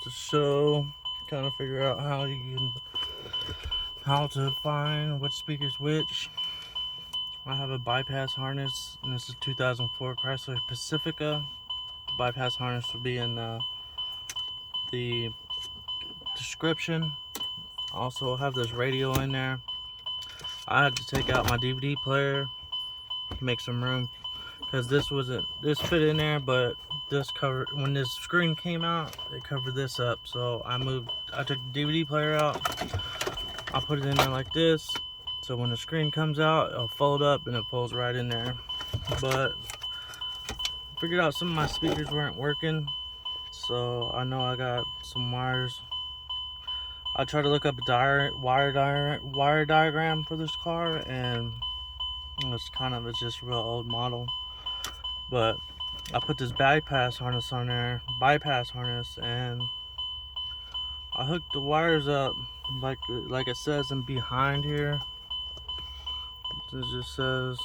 to show, kind of figure out how to find which speaker's which. I have a bypass harness, and this is 2004 Chrysler Pacifica. The bypass harness will be in the description. Also have this radio in there. I had to take out my DVD player to make some room, because this fit in there, but this cover, when this screen came out, it covered this up. So I took the DVD player out, I put it in there like this, so when the screen comes out, it'll fold up and it folds right in there. But figured out some of my speakers weren't working, so I know I got some wires. I tried to look up a wire diagram for this car, and it's just a real old model. But I put this bypass harness on there, and I hooked the wires up like it says in behind here. It just says,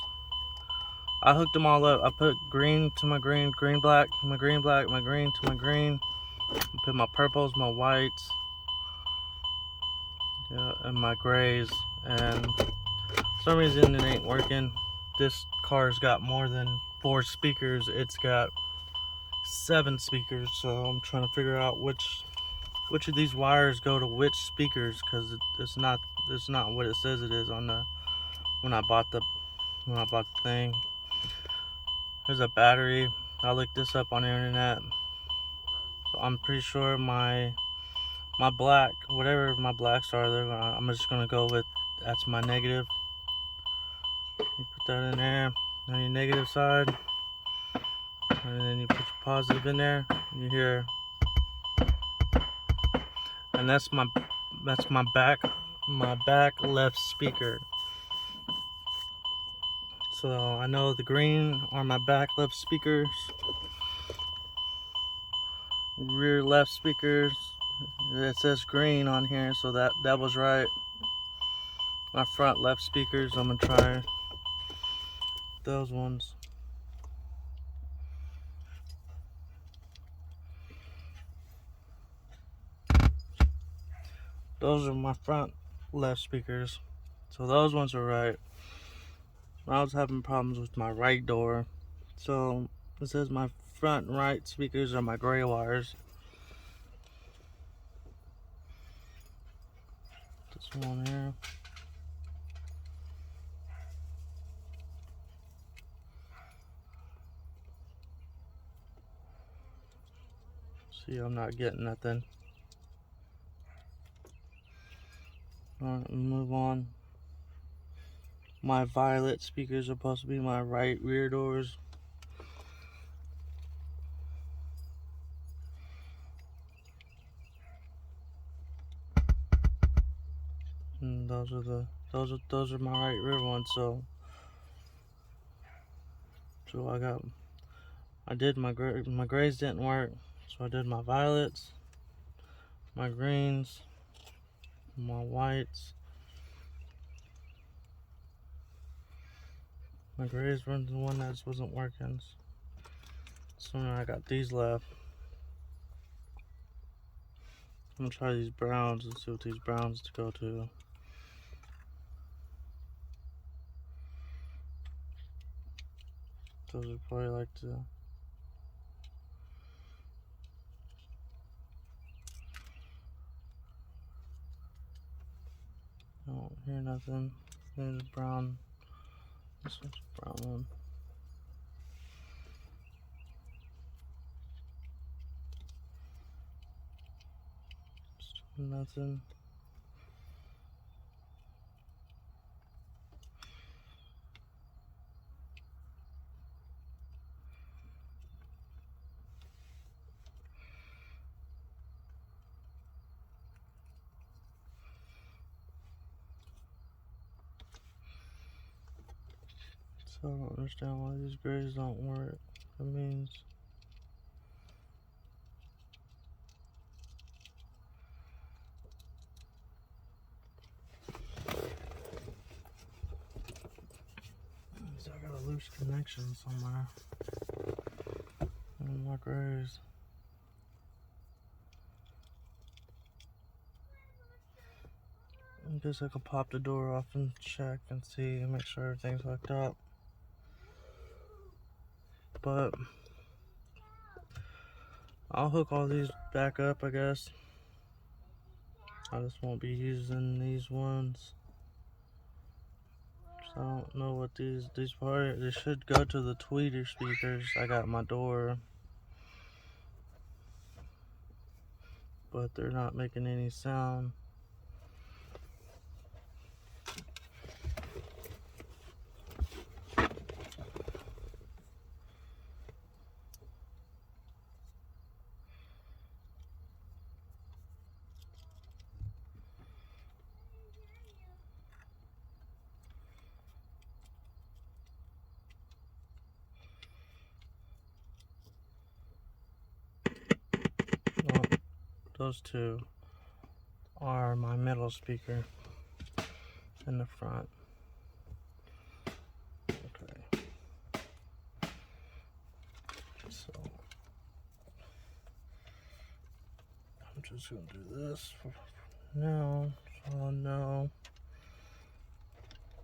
I hooked them all up. I put green to my green, green black to my green black, my green to my green. I put my purples, my whites, yeah, and my grays. And for some reason it ain't working. This car's got more than 4 speakers. It's got 7 speakers, so I'm trying to figure out which of these wires go to which speakers, because it's not what it says it is on the when I bought the thing. There's a battery. I looked this up on the internet, so I'm pretty sure my black, whatever my blacks are, I'm just gonna go with, that's my negative. You put that in there on your negative side, and then you put your positive in there. You hear, and that's my back left speaker. So I know the green are my back left speakers, rear left speakers. It says green on here, so that was right. My front left speakers, I'm gonna try those ones. Those are my front left speakers, so those ones are right. I was having problems with my right door, so it says my front and right speakers are my gray wires. This one here. See, I'm not getting nothing. Alright, move on. My violet speakers are supposed to be my right rear doors. And those are my right rear ones. So I did my grays didn't work, so I did my violets, my greens, my whites. My grays were the one that wasn't working, so now I got these left. I'm gonna try these browns and see what these browns to go to. Those are probably like the, I don't hear nothing. There's a brown. This one's a brown one. Still nothing. So I don't understand why these grays don't work. That means I got a loose connection somewhere in my grays. I guess I could pop the door off and check and see and make sure everything's hooked up. But I'll hook all these back up, I guess. I just won't be using these ones. So I don't know what these parts, they should go to the tweeter speakers I got in my door. But they're not making any sound. Well, those two are my middle speaker in the front. Okay. So I'm just gonna do this for now. So now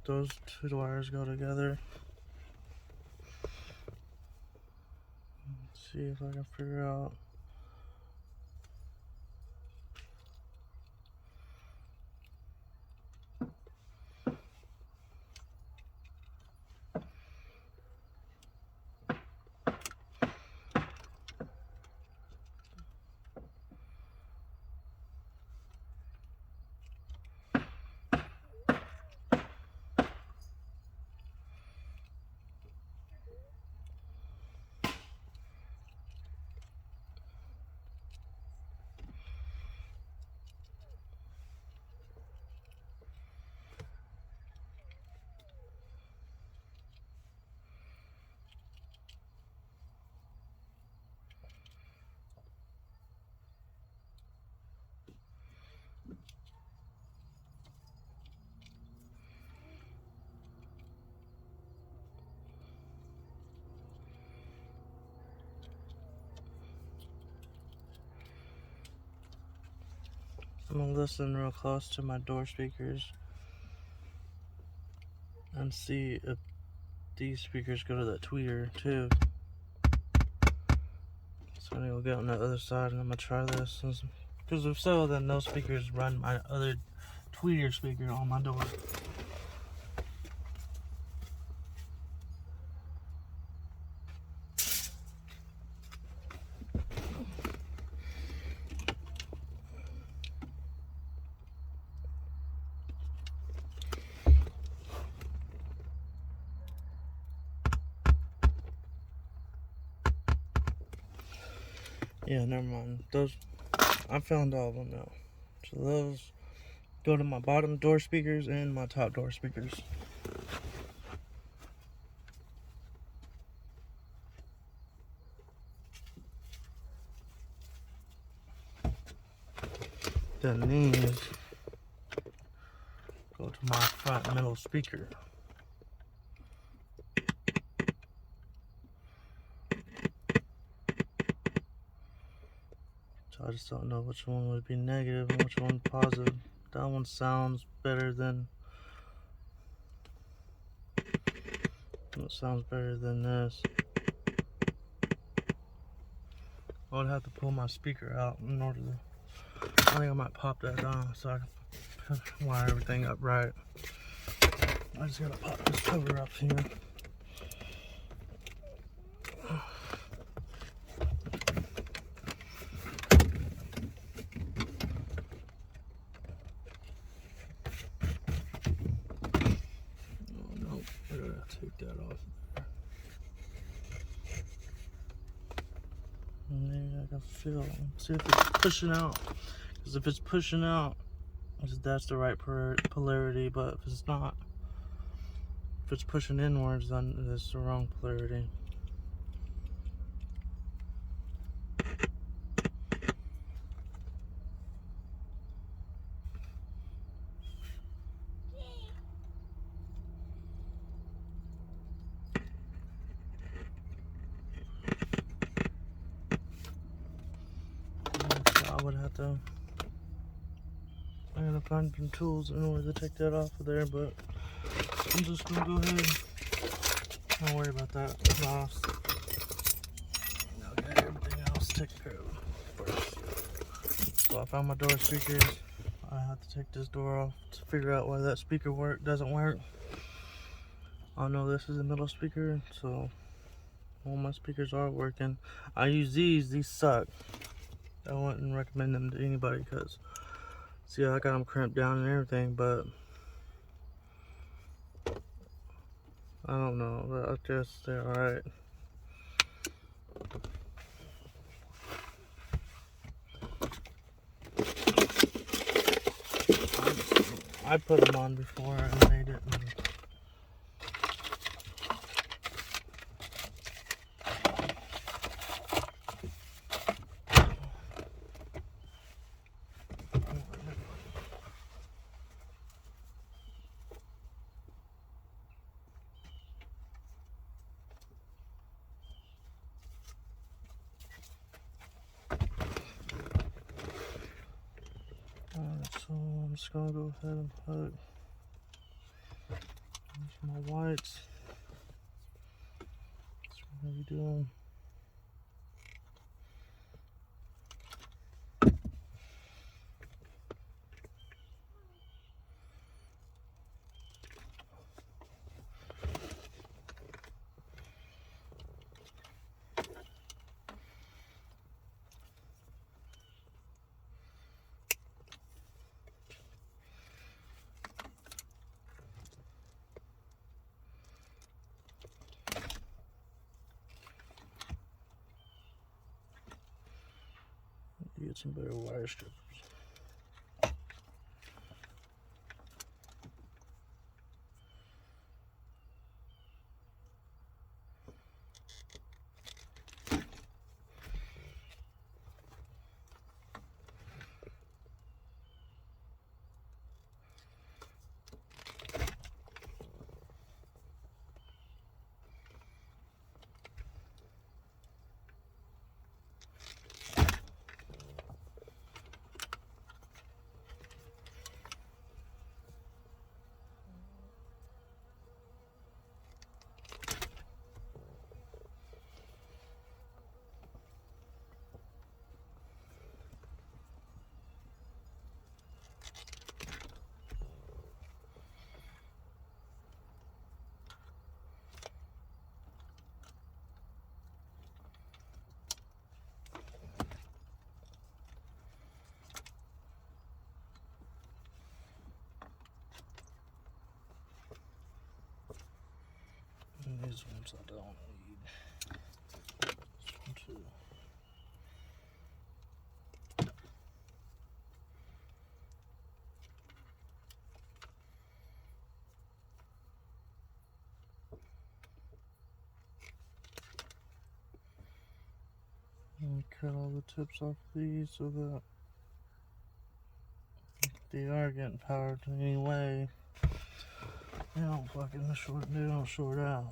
those two wires go together. Let's see if I can figure out. I'm gonna listen real close to my door speakers and see if these speakers go to that tweeter too. So I'm gonna go on the other side and I'm gonna try this. Because if so, then those speakers run my other tweeter speaker on my door. Yeah, never mind. Those, I found all of them now. So those go to my bottom door speakers and my top door speakers. Then these go to my front middle speaker. So I just don't know which one would be negative and which one positive. That one sounds better than, it sounds better than this. I would have to pull my speaker out in order to, I think I might pop that on so I can wire everything up right. I just gotta pop this cover up here. Oh no, I gotta take that off there. And maybe I can feel, see if it's pushing out. Because if it's pushing out, that's the right polarity, but if it's not, if it's pushing inwards, then it's the wrong polarity. So I would have to, I gotta gotta find some tools in order to take that off of there, but I'm just gonna go ahead. Don't worry about that. Lost. Okay, everything else taken care of first. So I found my door speakers. I have to take this door off to figure out why that speaker doesn't work. I know this is a middle speaker, so all my speakers are working. I use these suck. I wouldn't recommend them to anybody because, see, I got them crimped down and everything, but I don't know. I guess they're alright. I put them on before and they didn't. Alright, so I'm just gonna go ahead and put my whites. That's what I'm gonna be doing. Get some better wire strippers. And these ones I don't need. This one too. And cut all the tips off these so that they are getting powered anyway. They don't short out.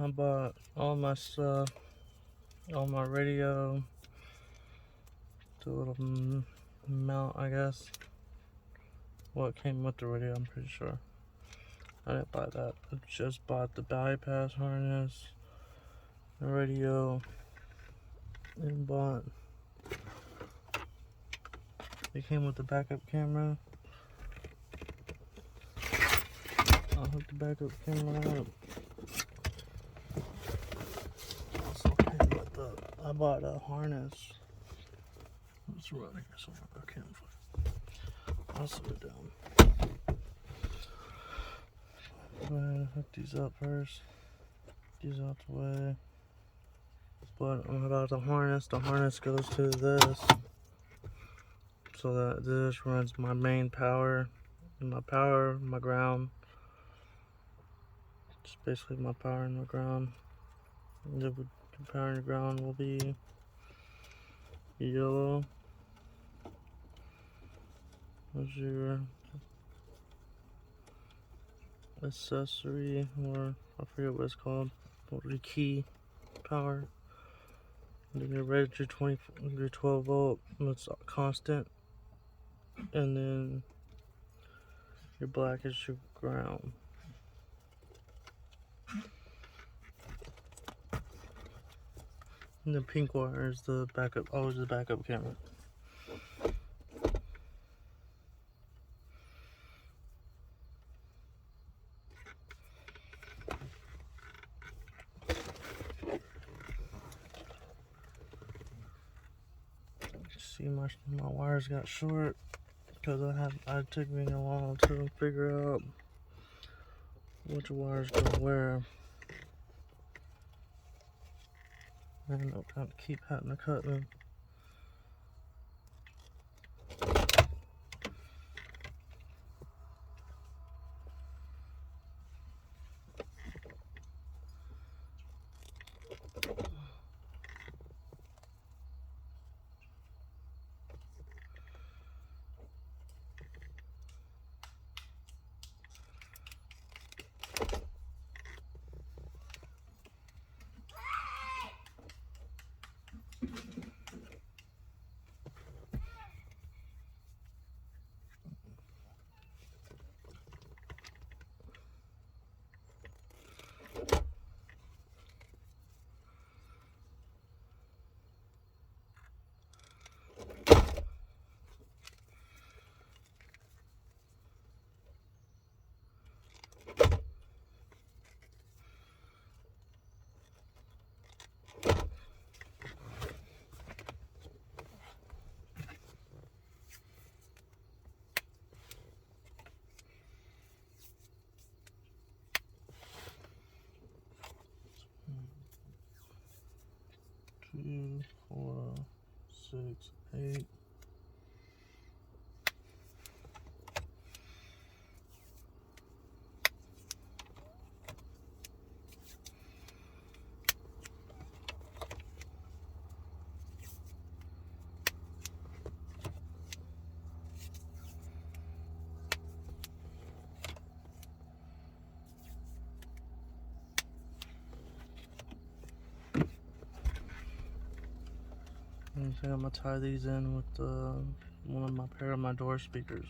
I bought all my stuff, all my radio, the little mount, I guess. Well, it came with the radio, I'm pretty sure. I didn't buy that. I just bought the bypass harness, the radio, and bought. It came with the backup camera. I'll hook the backup camera up. Also came with the. I bought a harness. It's running here somewhere. I can't find. I'll set it down. Go ahead and hook these up first. Get these out the way. But about the harness goes to this. So that this runs my main power, my ground. It's basically my power and my ground. The power and ground will be yellow. As your accessory, or I forget what it's called, your key power. And then your red, your 12 volt, that's constant. And then your black is your ground. And the pink wire is the backup, always the backup camera. See, my wires got short because it took me a while to figure out which wires go where. And I'll kind of keep having to cut them. Two, 4, 6, 8. I think I'm gonna tie these in with one of my pair of my door speakers.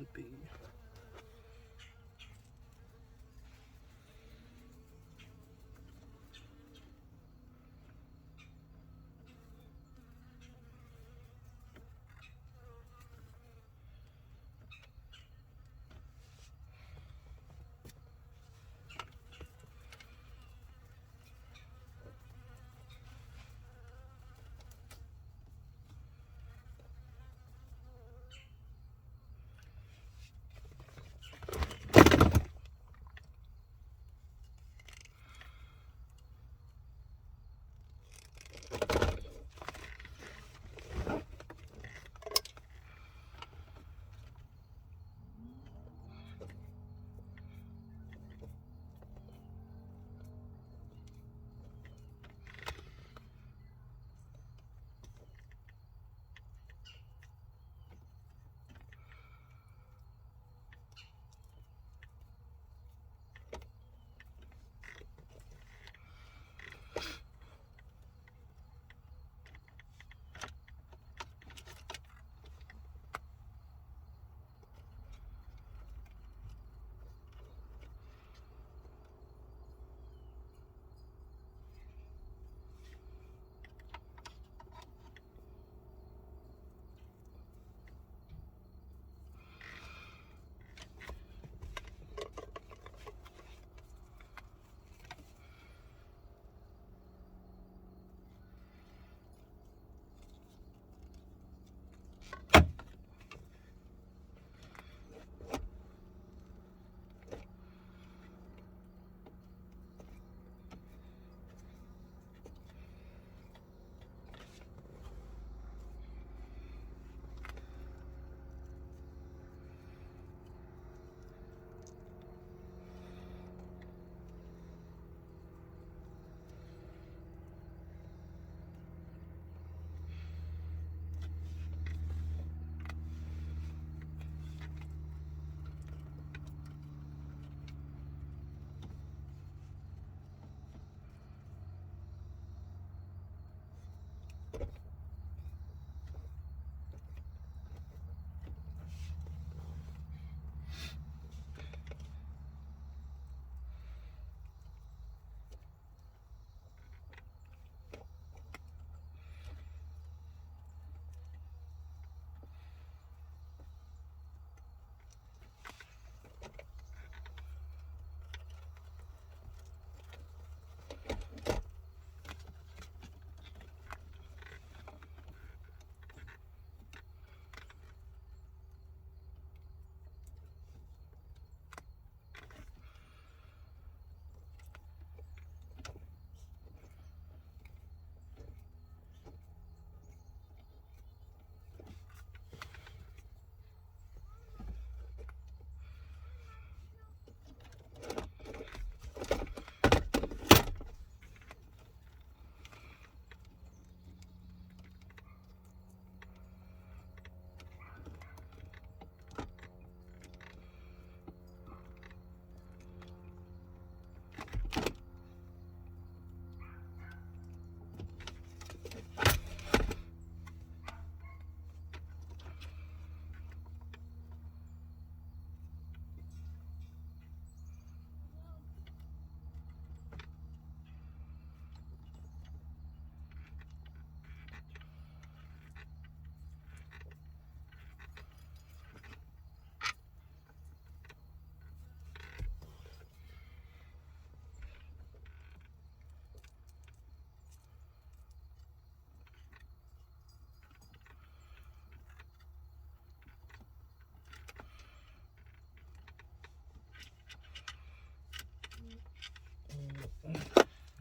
should be.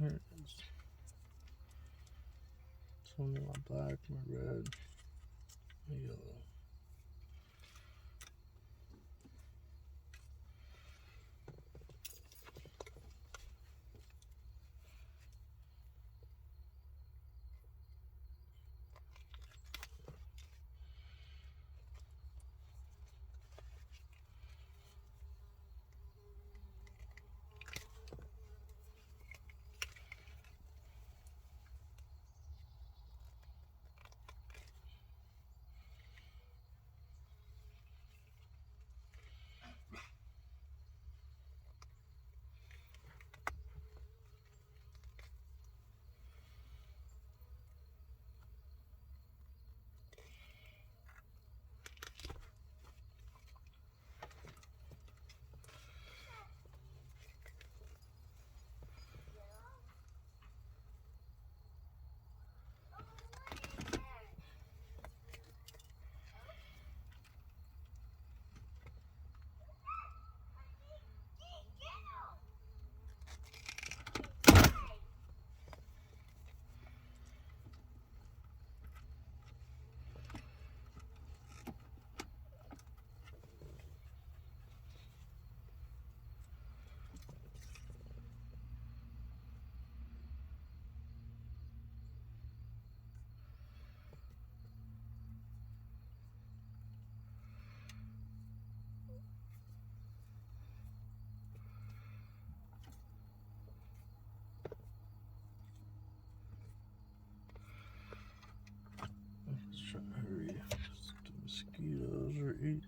Here it is. It's only my black, my red, my yellow.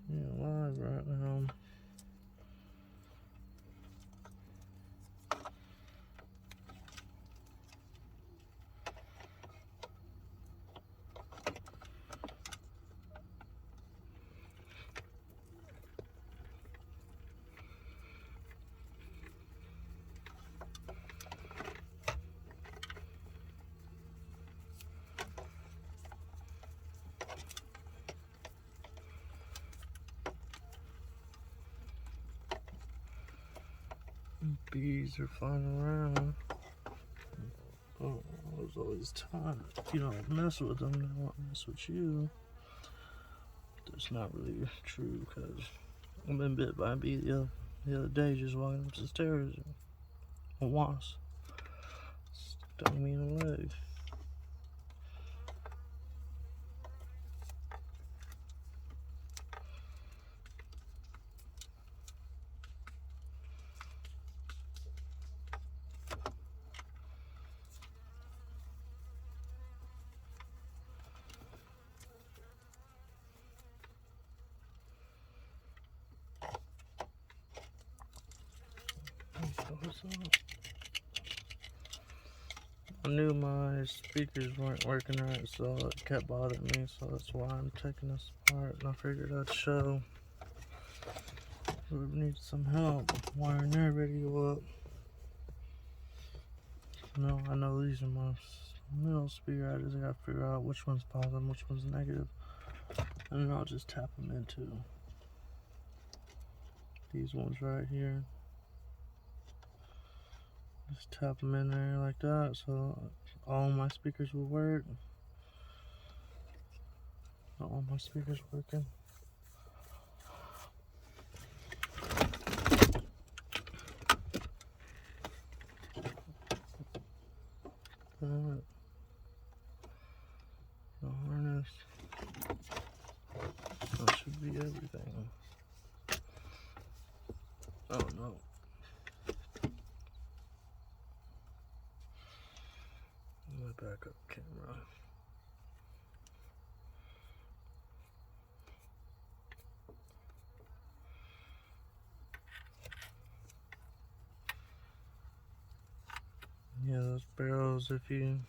live right now. Bees are flying around. Oh, there's always time. If you don't mess with them, they won't mess with you. That's not really true, because I've been bit by a bee the other day just walking up the stairs. A wasp stung me in the leg. I knew my speakers weren't working right, so it kept bothering me, so that's why I'm taking this apart, and I figured I'd show whoever needs some help wiring their radio up. No, I know these are my middle speaker. I just gotta figure out which one's positive, which one's negative, and then I'll just tap them into these ones right here. Just tap them in there like that, so all my speakers will work. All my speakers working. That. The harness. That should be everything. Oh no. My backup camera. Yeah, those barrels, if you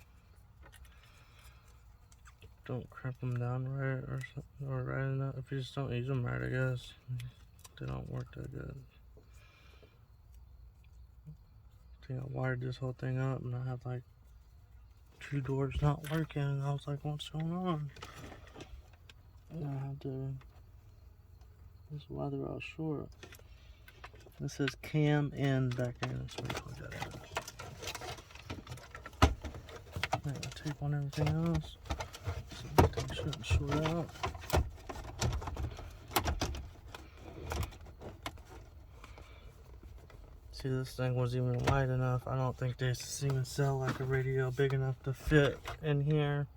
don't crimp them down right or something, or right enough, if you just don't use them right, I guess, they don't work that good. I think I wired this whole thing up and I had like 2 doors not working, and I was like, what's going on? And I had to, that's why they're all short. It says cam and back there, that's what you put that in. I got tape on everything else, so everything shouldn't short out. See, this thing wasn't even wide enough. I don't think they even sell like a radio big enough to fit in here.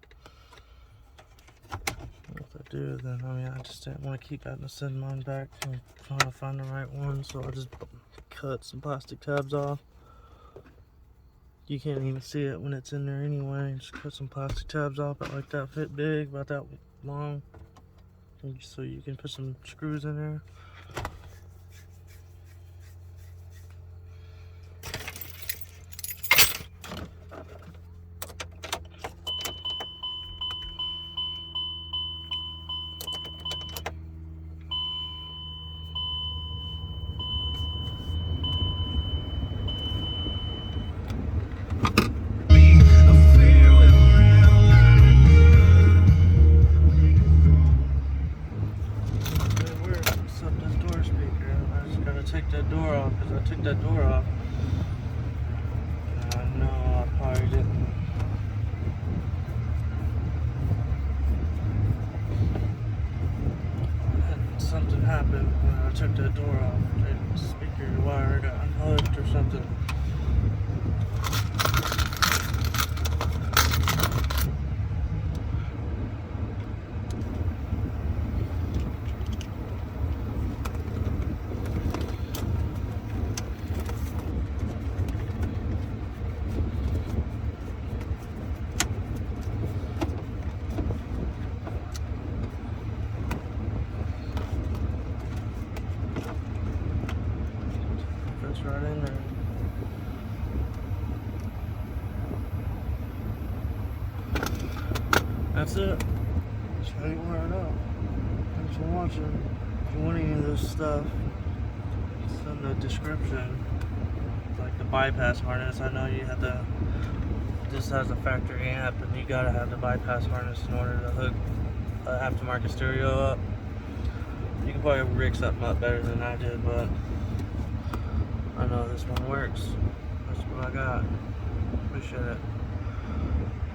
If I do, then I mean, I just didn't want to keep having to send mine back and trying to find the right one, so I just cut some plastic tabs off. You can't even see it when it's in there anyway. Just cut some plastic tabs off, but like that fit big, about that long, so you can put some screws in there. Take that door off, because I took that door off. I know I probably didn't. Something happened when I took that door off. The speaker wire got unhooked or something. that's it. That's how you wire it up. Thanks for watching. If you want any of this stuff, it's in the description. Like the bypass harness, I know you have to. This has a factory amp, and you gotta have the bypass harness in order to hook aftermarket stereo up. You can probably rig something up better than I did, but I know this one works. That's what I got. Appreciate it.